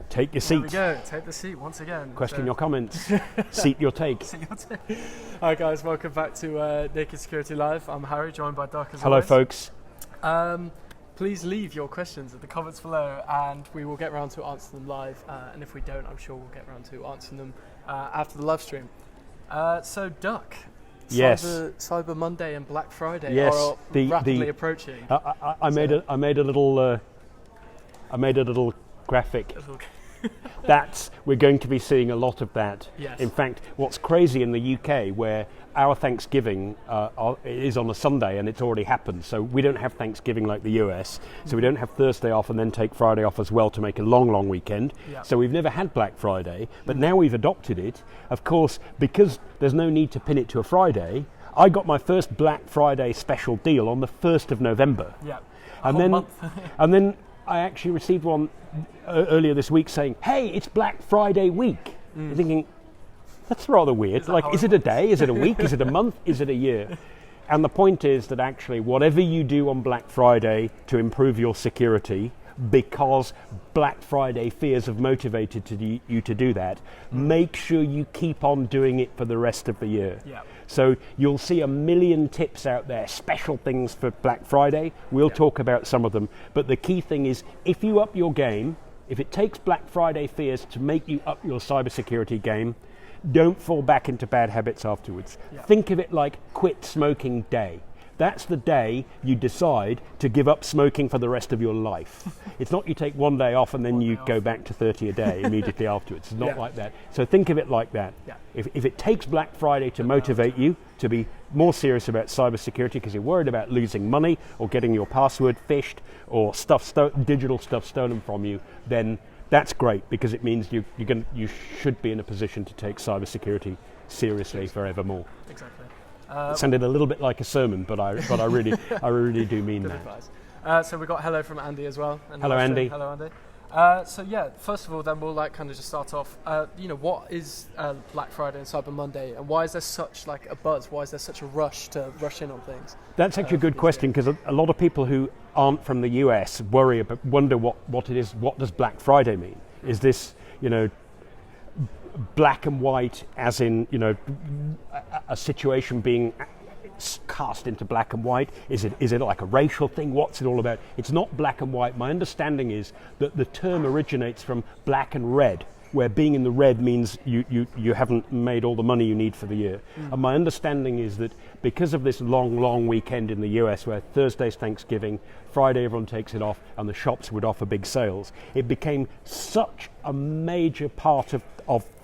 Take your seat. There we go. Take the seat once again. Question your comments. Seat your take. Hi guys, welcome back to Naked Security Live. I'm Harry, joined by Doc as Hello, always. folks. Please leave your questions in the comments below, and we will get around to answer them live. And if we don't, I'm sure we'll get around to answering them after the live stream. So, Duck. Yes. Cyber Monday and Black Friday yes. are rapidly approaching. I made a little graphic. We're going to be seeing a lot of that. Yes. In fact, what's crazy in the UK, where our Thanksgiving is on a Sunday and it's already happened, so we don't have Thanksgiving like the US, so we don't have Thursday off and then take Friday off as well to make a long weekend. Yeah. So we've never had Black Friday, but now we've adopted it. Of course, because there's no need to pin it to a Friday, I got my first Black Friday special deal on the 1st of November. Yeah. And then I actually received one earlier this week saying, hey, it's Black Friday week. You're thinking, that's rather weird. Is it a day? Is it a week? Is it a month? Is it a year? And the point is that actually whatever you do on Black Friday to improve your security, because Black Friday fears have motivated you to do that, make sure you keep on doing it for the rest of the year. Yeah. So you'll see a million tips out there, special things for Black Friday. We'll talk about some of them. But the key thing is, if you up your game, if it takes Black Friday fears to make you up your cybersecurity game, don't fall back into bad habits afterwards. Yeah. Think of it like Quit Smoking Day. That's the day you decide to give up smoking for the rest of your life. It's not you take one day off and then you go back to 30 a day immediately afterwards. It's not like that. So think of it like that. Yeah. If it takes Black Friday to motivate you to be more serious about cybersecurity because you're worried about losing money or getting your password phished or digital stuff stolen from you, then that's great, because it means you should be in a position to take cybersecurity seriously forevermore. Exactly. It sounded a little bit like a sermon, but I really do mean Good that. advice. So we got hello from Andy as well. Hello, Andy. Hello, Andy. So yeah, first of all, then we'll kind of just start off. What is Black Friday and Cyber Monday, and why is there such a buzz? Why is there such a rush to rush in on things? That's actually a good question, because a lot of people who aren't from the US wonder what it is. What does Black Friday mean? Is this black and white, as in a situation being cast into black and white? Is it like a racial thing? What's it all about? It's not black and white. My understanding is that the term originates from black and red, where being in the red means you haven't made all the money you need for the year. And my understanding is that because of this long weekend in the US, where Thursday's Thanksgiving, Friday everyone takes it off, and the shops would offer big sales, it became such a major part of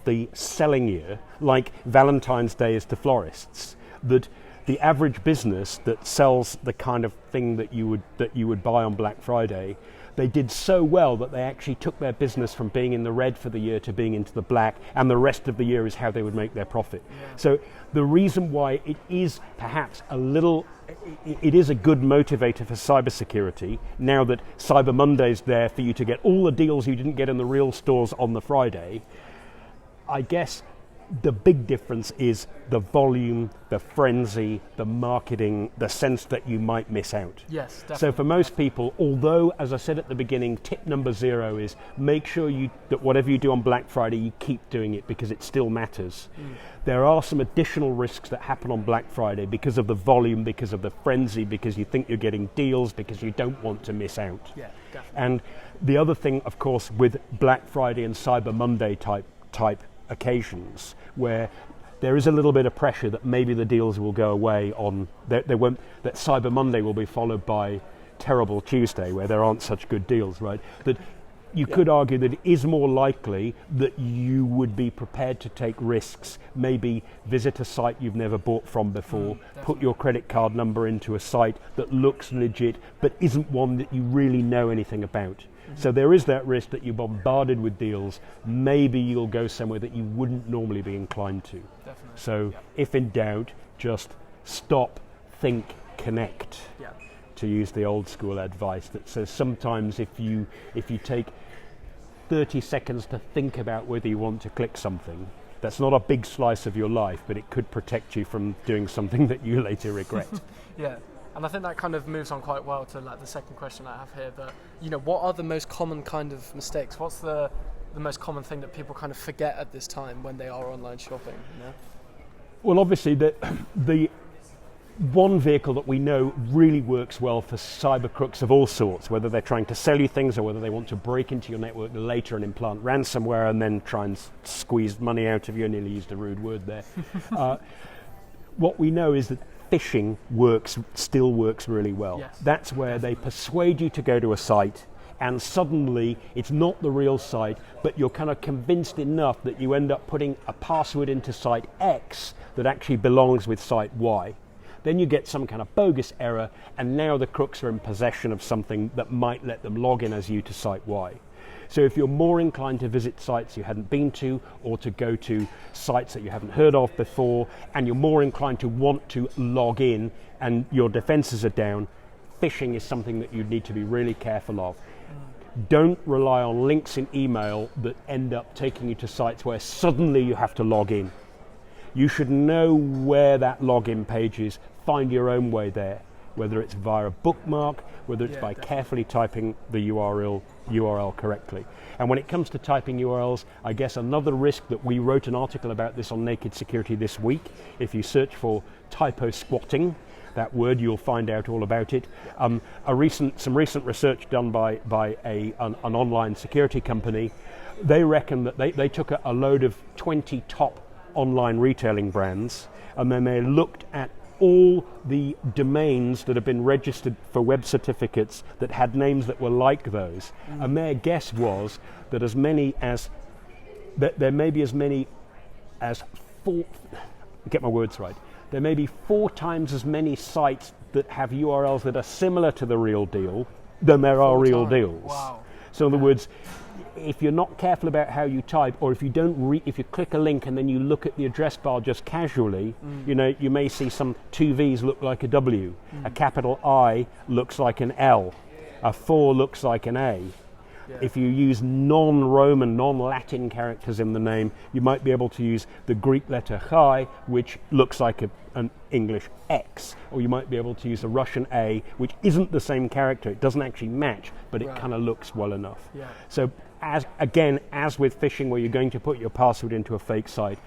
the selling year, like Valentine's Day is to florists, that the average business that sells the kind of thing that you would buy on Black Friday, they did so well that they actually took their business from being in the red for the year to being into the black, and the rest of the year is how they would make their profit. Yeah. So the reason why it is perhaps it is a good motivator for cybersecurity, now that Cyber Monday's there for you to get all the deals you didn't get in the real stores on the Friday, I guess the big difference is the volume, the frenzy, the marketing, the sense that you might miss out. Yes, definitely. So for most people, although, as I said at the beginning, tip number 0 is make sure that whatever you do on Black Friday, you keep doing it, because it still matters. There are some additional risks that happen on Black Friday because of the volume, because of the frenzy, because you think you're getting deals, because you don't want to miss out. Yeah, definitely. And the other thing, of course, with Black Friday and Cyber Monday type occasions, where there is a little bit of pressure that maybe the deals will go away on, that Cyber Monday will be followed by Terrible Tuesday, where there aren't such good deals, right? That you could argue that it is more likely that you would be prepared to take risks, maybe visit a site you've never bought from before, put your credit card number into a site that looks legit but isn't one that you really know anything about. So there is that risk that you're bombarded with deals. Maybe you'll go somewhere that you wouldn't normally be inclined to. Definitely. So if in doubt, just stop, think, connect. Yeah. To use the old school advice that says sometimes if you take 30 seconds to think about whether you want to click something, that's not a big slice of your life, but it could protect you from doing something that you later regret. Yeah. And I think that kind of moves on quite well to like the second question I have here. That, you know, what are the most common kind of mistakes? What's the most common thing that people kind of forget at this time when they are online shopping? You know? Well, obviously, the one vehicle that we know really works well for cyber crooks of all sorts, whether they're trying to sell you things or whether they want to break into your network later and implant ransomware and then try and squeeze money out of you. I nearly used a rude word there. What we know is that phishing still works really well. Yes. That's where they persuade you to go to a site and suddenly it's not the real site, but you're kind of convinced enough that you end up putting a password into site X that actually belongs with site Y. Then you get some kind of bogus error, and now the crooks are in possession of something that might let them log in as you to site Y. So if you're more inclined to visit sites you hadn't been to, or to go to sites that you haven't heard of before, and you're more inclined to want to log in and your defenses are down, phishing is something that you need to be really careful of. Don't rely on links in email that end up taking you to sites where suddenly you have to log in. You should know where that login page is, find your own way there, whether it's via a bookmark, whether it's by carefully typing the URL correctly. And when it comes to typing URLs, I guess another risk that we wrote an article about this on Naked Security this week. If you search for typo squatting, that word, you'll find out all about it. Some recent research done by an online security company, they reckon that they took a load of 20 top online retailing brands, and then they looked at all the domains that have been registered for web certificates that had names that were like those, and their guess was that there may be as many as there may be 4 times as many sites that have URLs that are similar to the real deal than there are real deals. Wow. So in other words, if you're not careful about how you type, or if you click a link and then you look at the address bar just casually, you know, you may see some 2 V's look like a W, a capital I looks like an L, a 4 looks like an A. Yeah. If you use non-Roman, non-Latin characters in the name, you might be able to use the Greek letter chi, which looks like an English X, or you might be able to use a Russian A, which isn't the same character. It doesn't actually match, but it kind of looks well enough. Yeah. So as with phishing, where you're going to put your password into a fake site,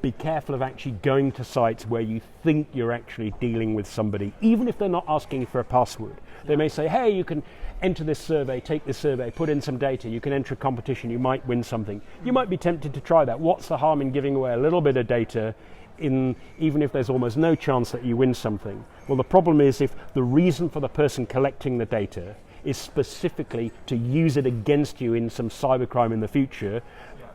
be careful of actually going to sites where you think you're actually dealing with somebody, even if they're not asking you for a password. They may say, hey, you can enter this survey, take this survey, put in some data, you can enter a competition, you might win something. You might be tempted to try that. What's the harm in giving away a little bit of data, even if there's almost no chance that you win something? Well, the problem is if the reason for the person collecting the data is specifically to use it against you in some cybercrime in the future,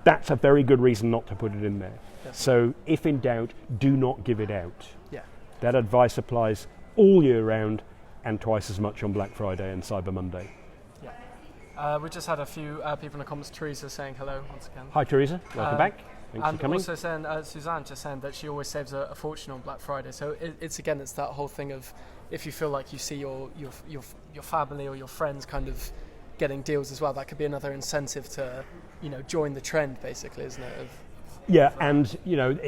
that's a very good reason not to put it in there. Definitely. So if in doubt, do not give it out. Yeah. That advice applies all year round and twice as much on Black Friday and Cyber Monday. Yeah. We just had a few people in the comments. Teresa saying hello once again. Hi Teresa, welcome back. Thanks for coming. And also saying, Suzanne just saying that she always saves a fortune on Black Friday. So it's that whole thing of, if you feel like you see your family or your friends kind of getting deals as well, that could be another incentive to, you know, join the trend, basically, isn't it? And you know,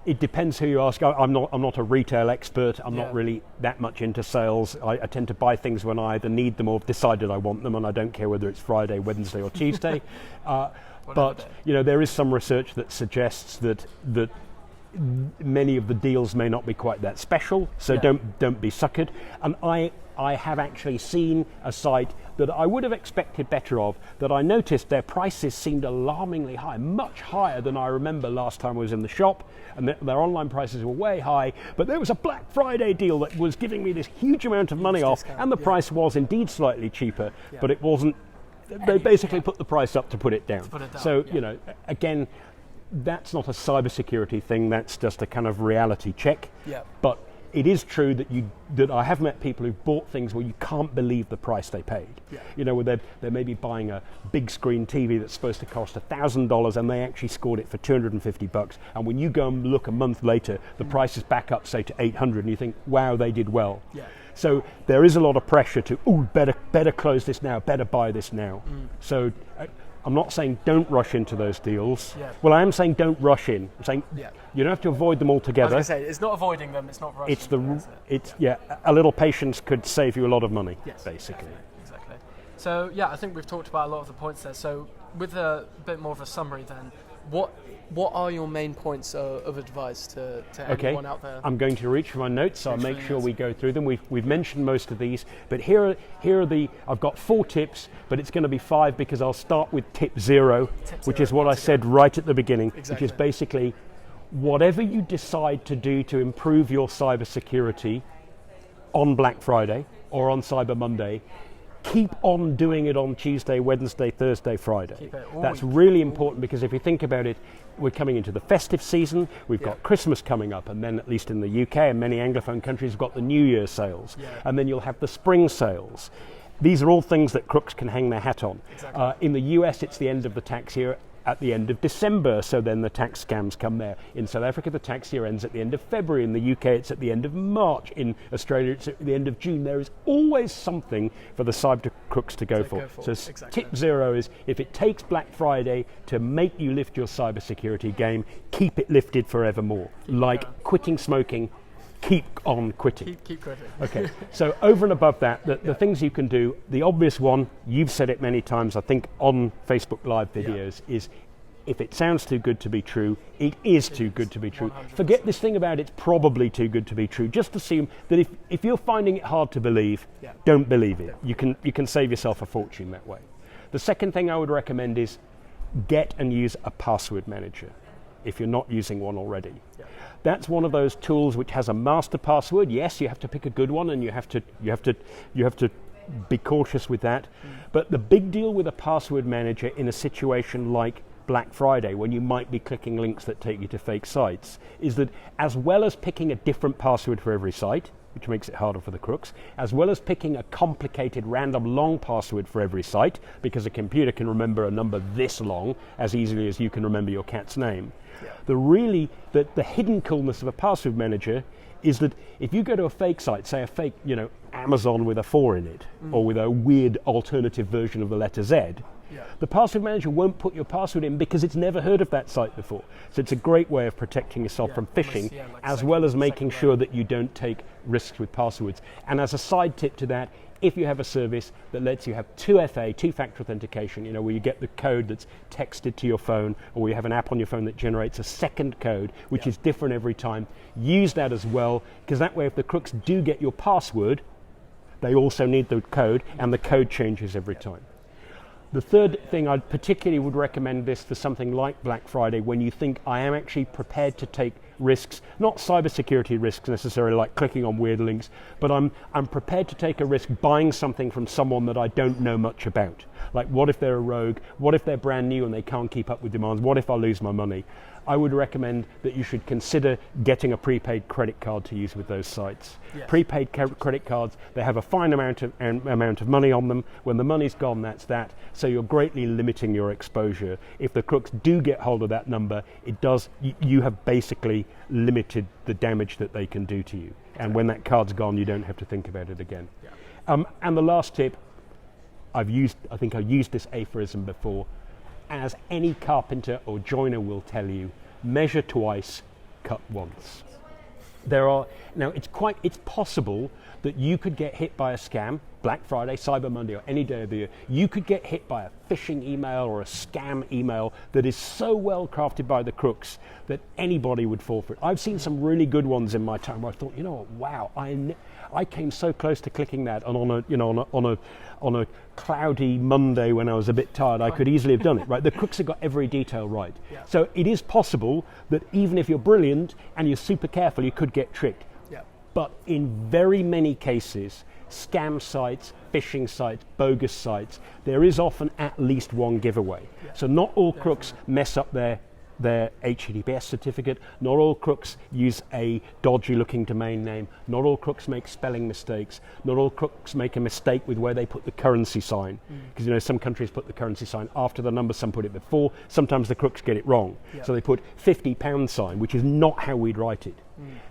it depends who you ask. I'm not a retail expert. I'm not really that much into sales. I tend to buy things when I either need them or have decided I want them, and I don't care whether it's Friday, Wednesday, or Tuesday. But you know, there is some research that suggests that many of the deals may not be quite that special. So don't be suckered. And I have actually seen a site that I would have expected better of, that I noticed their prices seemed alarmingly high, much higher than I remember last time I was in the shop, and their online prices were way high, but there was a Black Friday deal that was giving me this huge amount of money off, and the price was indeed slightly cheaper, but it wasn't. They basically put the price up to put it down. So, you know, again, that's not a cybersecurity thing, that's just a kind of reality check. But it is true that I have met people who've bought things where you can't believe the price they paid. You know, where they may be buying a big screen TV that's supposed to cost $1,000 and they actually scored it for $250. And when you go and look a month later, the price is back up, say, to $800, and you think, wow, they did well. So there is a lot of pressure to, better close this now, better buy this now. So I'm not saying don't rush into those deals. Yeah. Well, I am saying don't rush in. I'm saying you don't have to avoid them I altogether. was going to say, it's not avoiding them, it's not rushing. A little patience could save you a lot of money, basically. Exactly. So I think we've talked about a lot of the points there. So with a bit more of a summary then, what are your main points of advice to anyone out there? I'm going to reach for my notes, so I'll make sure we go through them. We've mentioned most of these, but here are the. I've got 4 tips, but it's going to be 5 because I'll start with tip 0, which is what I said right at the beginning, which is basically whatever you decide to do to improve your cybersecurity on Black Friday or on Cyber Monday, keep on doing it on Tuesday, Wednesday, Thursday, Friday. That's really important because if you think about it, we're coming into the festive season, we've got Christmas coming up, and then at least in the UK and many Anglophone countries have got the New Year sales, and then you'll have the spring sales. These are all things that crooks can hang their hat on. In the US, it's the end of the tax year at the end of December, so then the tax scams come there. In South Africa, the tax year ends at the end of February. In the UK, it's at the end of March. In Australia, it's at the end of June. There is always something for the cyber crooks to go for. So tip 0 is, if it takes Black Friday to make you lift your cybersecurity game, keep it lifted forevermore. Quitting smoking, keep on quitting. Keep quitting. Okay, so over and above that, the things you can do, the obvious one, you've said it many times, I think, on Facebook Live videos, is if it sounds too good to be true, it is too good to be true. 100%. Forget this thing about it's probably too good to be true. Just assume that if you're finding it hard to believe, don't believe it. You can save yourself a fortune that way. The second thing I would recommend is get and use a password manager if you're not using one already. That's one of those tools which has a master password. Yes, you have to pick a good one, and you have to be cautious with that. But the big deal with a password manager in a situation like Black Friday, when you might be clicking links that take you to fake sites, is that as well as picking a different password for every site, which makes it harder for the crooks, as well as picking a complicated random long password for every site, because a computer can remember a number this long as easily as you can remember your cat's name. The hidden coolness of a password manager is that if you go to a fake site, say a fake, Amazon with a 4 in it, or with a weird alternative version of the letter Z, the password manager won't put your password in because it's never heard of that site before. So it's a great way of protecting yourself from phishing, as well as making sure that you don't take risks with passwords. And as a side tip to that, if you have a service that lets you have 2FA, two-factor authentication, where you get the code that's texted to your phone, or you have an app on your phone that generates a second code, which is different every time, use that as well, because that way if the crooks do get your password, they also need the code, and the code changes every time. The third thing I particularly would recommend this for something like Black Friday, when you think I am actually prepared to take risks, not cybersecurity risks necessarily like clicking on weird links, but I'm prepared to take a risk buying something from someone that I don't know much about. Like, what if they're a rogue? What if they're brand new and they can't keep up with demands? What if I lose my money? I would recommend that you should consider getting a prepaid credit card to use with those sites. Prepaid credit cards, they have a fine amount of money on them. When the money's gone, that's that. So you're greatly limiting your exposure. If the crooks do get hold of that number, you have basically limited the damage that they can do to you. And when that card's gone, you don't have to think about it again. And the last tip, I think I've used this aphorism before. As any carpenter or joiner will tell you, measure twice, cut once. It's possible that you could get hit by a scam, Black Friday, Cyber Monday, or any day of the year. You could get hit by a phishing email or a scam email that is so well crafted by the crooks that anybody would fall for it. I've seen some really good ones in my time where I thought, wow, I came so close to clicking that, and on a cloudy Monday when I was a bit tired, I could easily have done it. Right? The crooks have got every detail right. So it is possible that even if you're brilliant and you're super careful, you could get tricked. But in very many cases, scam sites, phishing sites, bogus sites, there is often at least one giveaway. So not all crooks mess up their HTTPS certificate, not all crooks use a dodgy looking domain name, not all crooks make spelling mistakes, not all crooks make a mistake with where they put the currency sign, because some countries put the currency sign after the number, some put it before. Sometimes the crooks get it wrong, so they put £50 sign, which is not how we'd write it.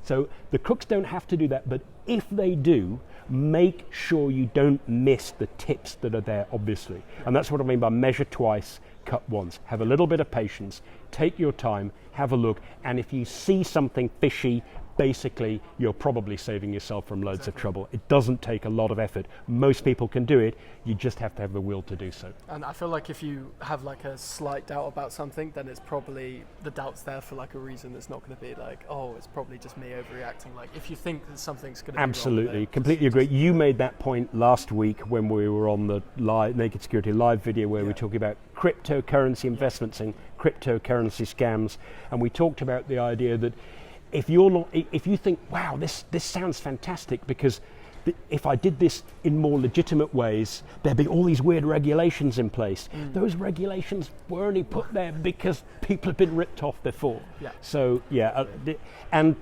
So the crooks don't have to do that, but if they do, make sure you don't miss the tips that are there, obviously. And that's what I mean by measure twice, cut once. Have a little bit of patience, take your time, have a look, and if you see something fishy, basically you're probably saving yourself from loads of trouble. It doesn't take a lot of effort. Most people can do it, you just have to have the will to do so. And I feel like if you have like a slight doubt about something, then it's probably, the doubt's there for like a reason. It's not going to be like, oh, it's probably just me overreacting. Like if you think that something's going to be absolutely, wrong, completely agree. You made that point last week when we were on the Naked Security live video where we were talking about cryptocurrency investments and cryptocurrency scams, and we talked about the idea that if you think, wow, this sounds fantastic, because if I did this in more legitimate ways, there'd be all these weird regulations in place. Those regulations were only put there because people have been ripped off before. Yeah. So and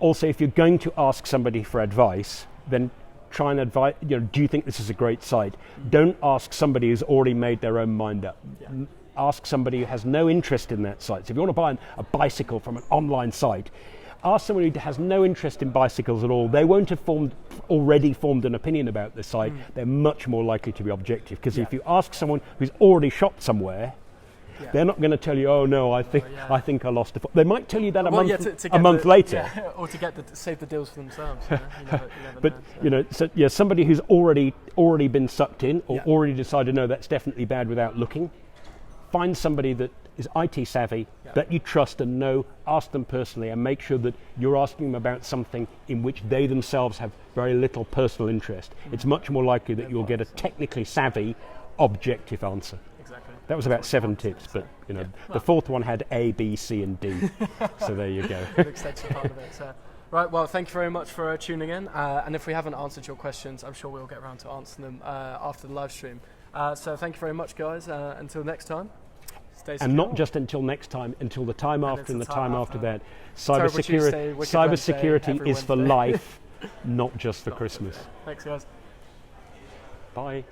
also if you're going to ask somebody for advice, then try and advise, do you think this is a great site? Don't ask somebody who's already made their own mind up. Yeah. Ask somebody who has no interest in that site. So if you want to buy a bicycle from an online site, ask somebody who has no interest in bicycles at all. They won't have already formed an opinion about the site. They're much more likely to be objective, because if you ask someone who's already shopped somewhere, they're not going to tell you, oh no, I think I lost a foot. They might tell you that a month later. Yeah, or to save the deals for themselves. You never But know, so. Somebody who's already been sucked in, or already decided, no, that's definitely bad, without looking. Find somebody that is IT savvy, that you trust and know, ask them personally, and make sure that you're asking them about something in which they themselves have very little personal interest. It's much more likely that you'll get a technically savvy, objective answer. Exactly. That was about 7 tips, but the fourth one had A, B, C, and D. So there you go. Good extension part of it. So. Right, well, thank you very much for tuning in. And if we haven't answered your questions, I'm sure we'll get around to answering them after the live stream. So thank you very much, guys. Until next time, stay secure. And not just until next time, until the time after and the time after that. Cybersecurity is for life, not just for Christmas. Thanks, guys. Bye.